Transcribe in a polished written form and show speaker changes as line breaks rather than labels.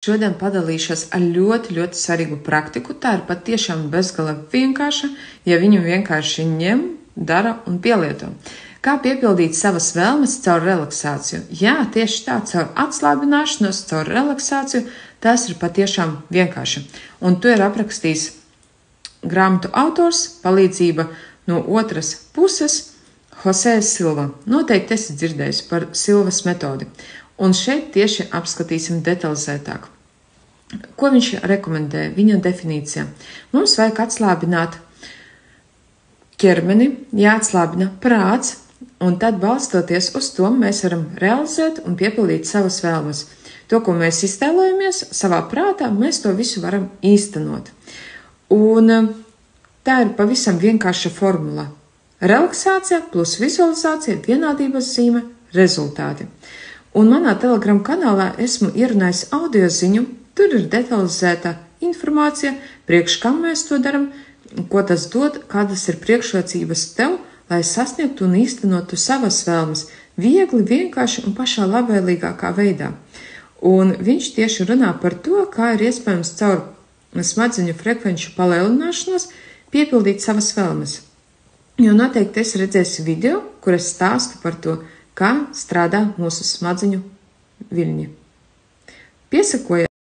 Šodien padalīšos ar ļoti svarīgu praktiku. Tā ir patiešām bezgala vienkārša, ja viņu vienkārši ņem, dara un pielieto. Kā piepildīt savas vēlmes caur relaksāciju? Jā, tieši tā, caur atslābināšanos, caur relaksāciju, tas ir patiešām vienkārši. Un to ir aprakstījis grāmatu autors, palīdzība no otras puses, Jose Silva. Noteikti esi dzirdējis par Silvas metodi. Un šeit tieši apskatīsim detalizētāk. Ko viņš rekomendē? Viņa definīcija. Mums vajag atslābināt ķermeni, jāatslābina prāts, un tad balstoties uz to mēs varam realizēt un piepildīt savas vēlmes. To, ko mēs iztēlojamies savā prātā, mēs to visu varam īstenot. Un tā ir pavisam vienkārša formula. Relaksācija plus vizualizācija, vienādības zīme, rezultāti. Un manā Telegram kanālā esmu ierunājis audio ziņu, tur ir detalizēta informācija, priekš kam mēs to daram, ko tas dod, kādas ir priekšrocības tev, lai sasniegtu un īstenotu savas vēlmes, viegli, vienkārši un pašā labvēlīgākā veidā. Un viņš tieši runā par to, kā ir iespējams caur smadzeņu frekvenču palielināšanos piepildīt savas vēlmes. Jo noteikti esi redzējis video, kur es stāstu par to, kā strādā mūsu smadzeņu viļņi. Piesakojiet!